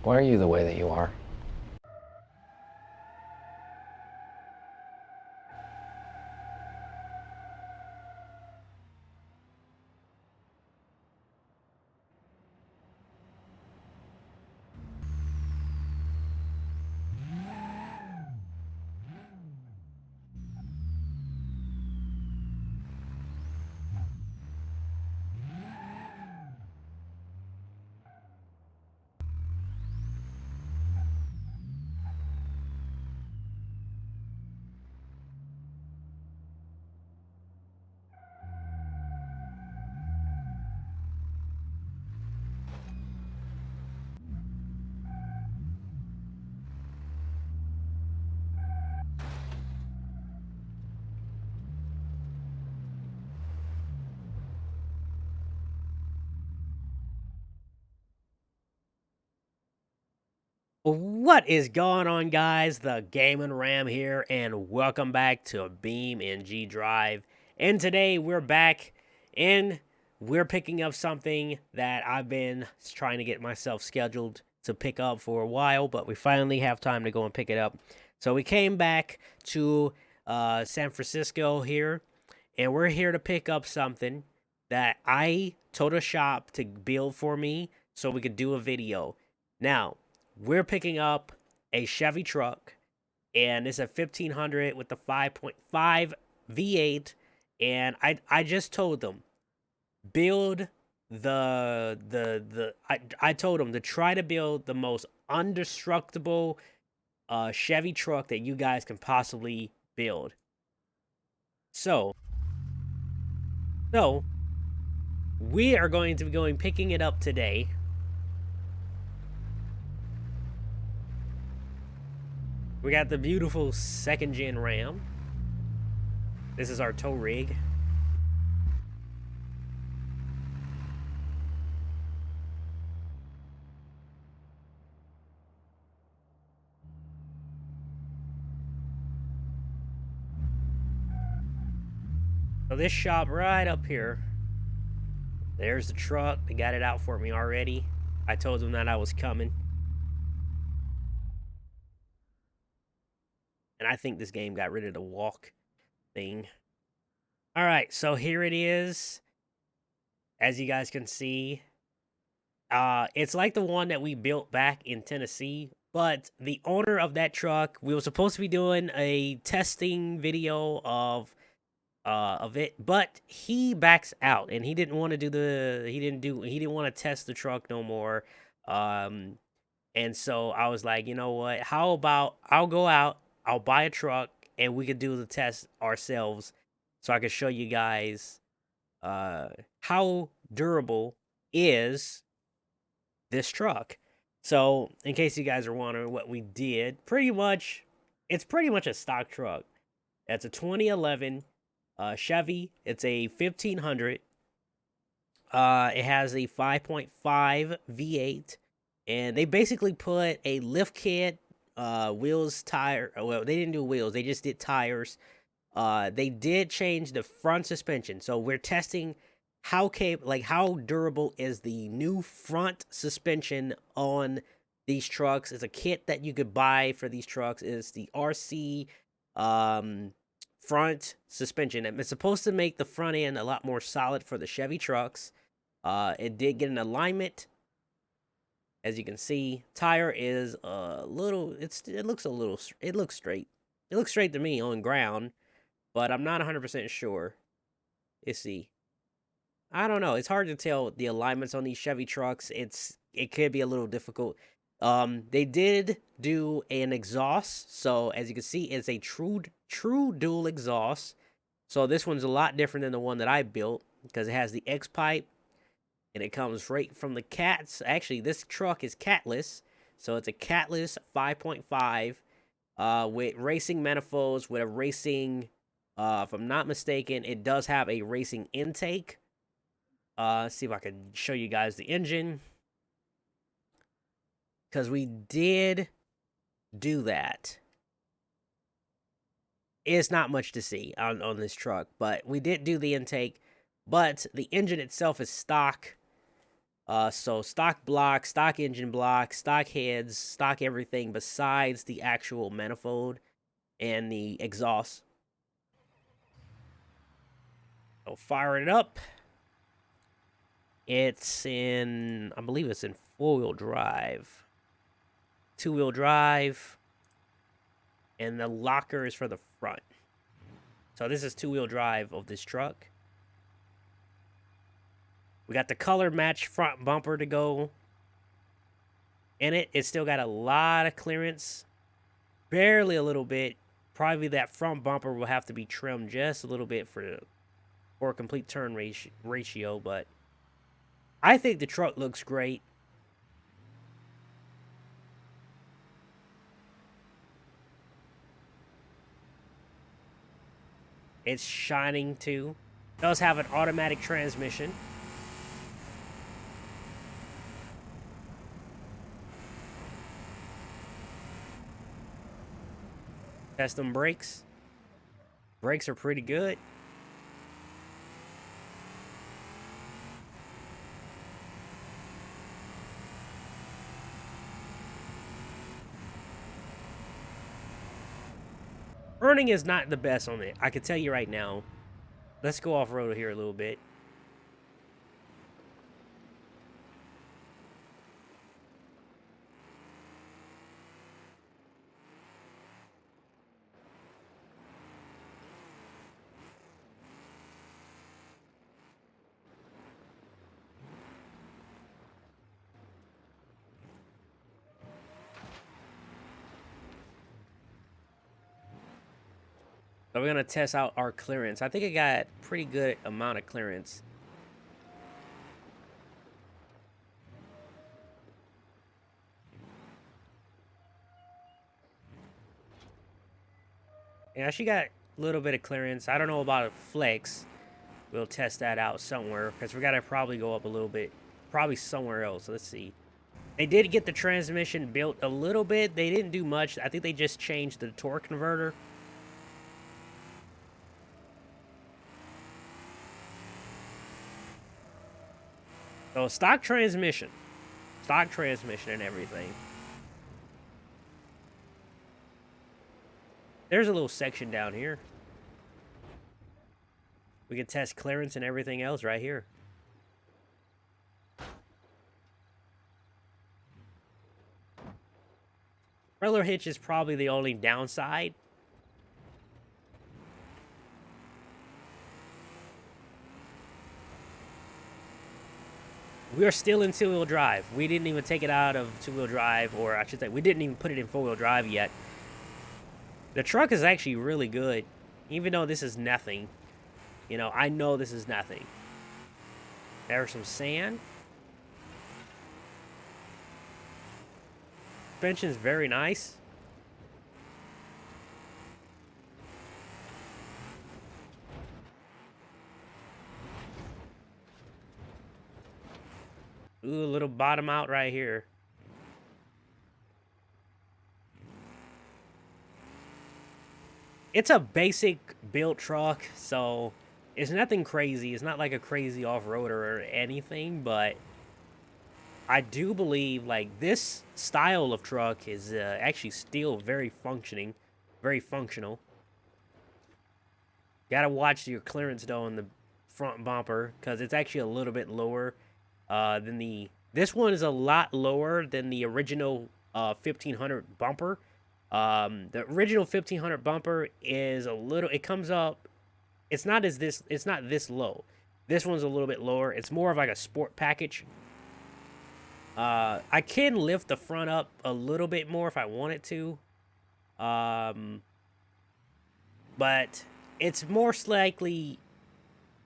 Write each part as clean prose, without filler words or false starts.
Why are you the way that you are? What is going on, guys? The Gaming Ram here, and welcome back to beamng.drive. And today we're back, and we're picking up something that I've been trying to get myself scheduled to pick up for a while, but we finally have time to go and pick it up. So we came back to San Francisco here, and we're here to pick up something that I told a shop to build for me so we could do a video. Now, we're picking up a Chevy truck, and it's a 1500 with the 5.5 V8. And I just told them build I told them to try to build the most indestructible Chevy truck that you guys can possibly build. So so we are going to be going picking it up today. We got the beautiful second gen Ram. This is our tow rig. So this shop right up here, there's the truck. They got it out for me already. I told them that I was coming. And I think this game got rid of the walk thing. All right, so here it is. As you guys can see, it's like the one that we built back in Tennessee, but the owner of that truck, we were supposed to be doing a testing video of it, but he backs out and he didn't want to do he didn't want to test the truck no more. Um and so I was like, you know what? How about I'll go out, I'll buy a truck, and we could do the test ourselves so I could show you guys uh how durable is this truck. So, in case you guys are wondering what we did, it's pretty much a stock truck. It's a 2011 Chevy. It's a 1500. It has a 5.5 V8, and they basically put a lift kit, wheels, tire. Well, they didn't do wheels; they just did tires. They did change the front suspension, so we're testing how durable is the new front suspension on these trucks. It's a kit that you could buy for these trucks. It's the RC um front suspension. It's supposed to make the front end a lot more solid for the Chevy trucks. It did get an alignment, as you can see. Tire is a little. It looks a little. It looks straight. It looks straight to me on ground, but I'm not 100% sure. Let's see. I don't know. It's hard to tell the alignments on these Chevy trucks. It could be a little difficult. They did do an exhaust, so as you can see, it's a true dual exhaust. So this one's a lot different than the one that I built because it has the X pipe and it comes right from the cats. Actually, this truck is catless, so it's a catless 5.5 with racing manifolds with a racing. If I'm not mistaken, it does have a racing intake. Let's see if I can show you guys the engine, because we did do that. It's not much to see on this truck, but we did do the intake. But the engine itself is stock. So stock block, stock engine block, stock heads, stock everything besides the actual manifold and the exhaust. So fire it up. It's in, I believe it's in 4-wheel drive. 2-wheel drive. And the locker is for the front. So this is 2-wheel drive of this truck. We got the color match front bumper to go in it. It's still got a lot of clearance. Barely a little bit. Probably that front bumper will have to be trimmed just a little bit for a complete turn ratio, but I think the truck looks great. It's shining too. It does have an automatic transmission. Test them brakes. Brakes are pretty good. Earning is not the best on it. I can tell you right now. Let's go off-road here a little bit. So we're going to test out our clearance. I think it got pretty good amount of clearance. Yeah, she got a little bit of clearance. I don't know about a flex. We'll test that out somewhere because we got to probably go up a little bit. Probably somewhere else. Let's see. They did get the transmission built a little bit. They didn't do much. I think they just changed the torque converter. So stock transmission and everything. There's a little section down here. We can test clearance and everything else right here. Trailer hitch is probably the only downside. We're still in 2-wheel drive. We didn't even take it out of 2-wheel drive, or I should say, we didn't even put it in 4-wheel drive yet. The truck is actually really good, even though this is nothing. You know, I know this is nothing. There's some sand. Suspension's very nice. Ooh, a little bottom out right here. It's a basic built truck, so it's nothing crazy. It's not like a crazy off-roader or anything, but I do believe like this style of truck is actually still very functional. Gotta watch your clearance though in the front bumper because it's actually a little bit lower than the. This one is a lot lower than the original 1500 bumper. The original 1500 bumper is a little. It comes up. It's not this low. This one's a little bit lower. It's more of like a sport package. I can lift the front up a little bit more if I wanted to. But it's more likely,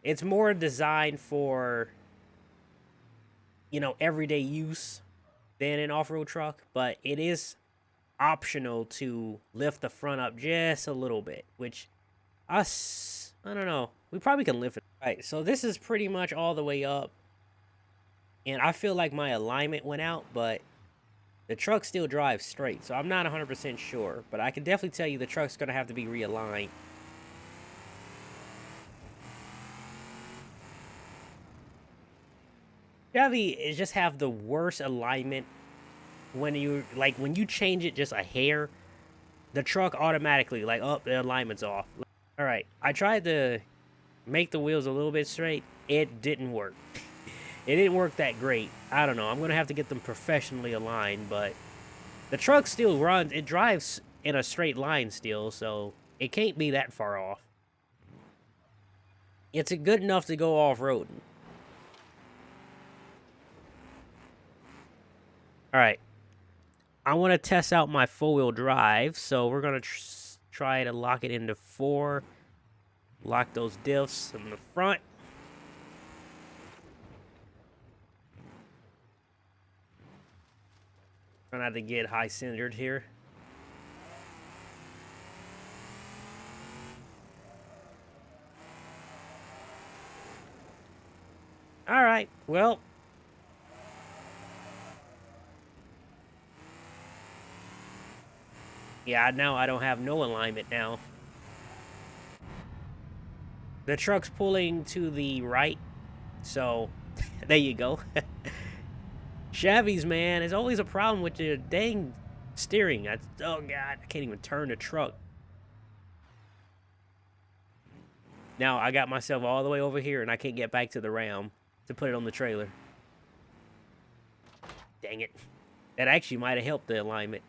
it's more designed for, you know, everyday use than an off-road truck. But it is optional to lift the front up just a little bit, which I don't know. We probably can lift it. All right, so this is pretty much all the way up. And I feel like my alignment went out, but the truck still drives straight. So I'm not 100% sure. But I can definitely tell you the truck's going to have to be realigned. Chevy is just have the worst alignment when you change it just a hair, the truck automatically like the alignment's off. All right, I tried to make the wheels a little bit straight. It didn't work. It didn't work that great. I don't know. I'm gonna have to get them professionally aligned, but the truck still runs. It drives in a straight line still, so it can't be that far off. It's good enough to go off-roading. All right. I want to test out my four-wheel drive, so we're going to try to lock it into 4. Lock those diffs in the front. Try not to get high-centered here. All right, well. Yeah, now I don't have no alignment now. The truck's pulling to the right, so there you go. Chevys, man, it's always a problem with the dang steering. Oh, God, I can't even turn the truck. Now, I got myself all the way over here, and I can't get back to the Ram to put it on the trailer. Dang it. That actually might have helped the alignment.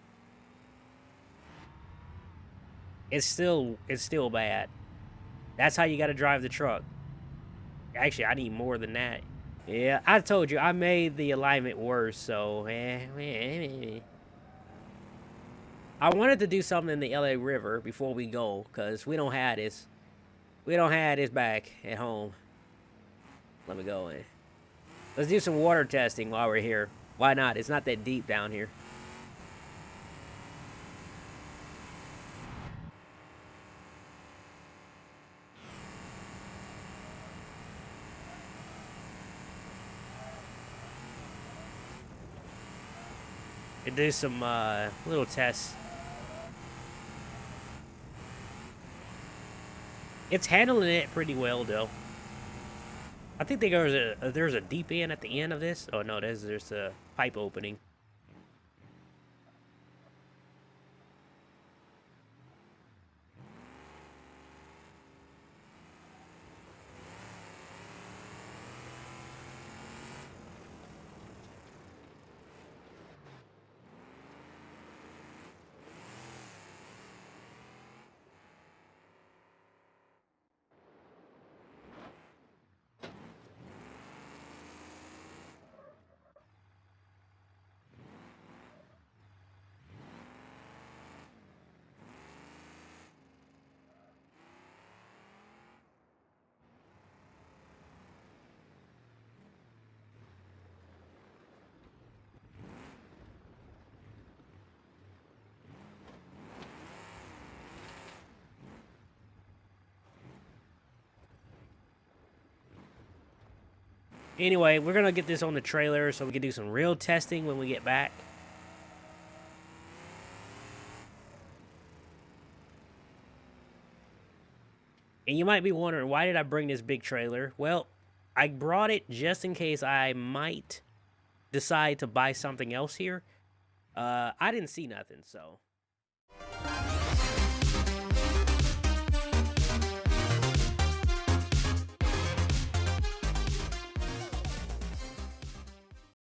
It's still bad. That's how you got to drive the truck. Actually, I need more than that. Yeah, I told you, I made the alignment worse, so... I wanted to do something in the LA River before we go, because we don't have this. We don't have this back at home. Let me go in. Let's do some water testing while we're here. Why not? It's not that deep down here. And do some little tests. It's handling it pretty well, though. I think there's a deep end at the end of this. Oh no, there's a pipe opening. Anyway, we're gonna get this on the trailer so we can do some real testing when we get back. And you might be wondering, why did I bring this big trailer? Well, I brought it just in case I might decide to buy something else here. I didn't see nothing, so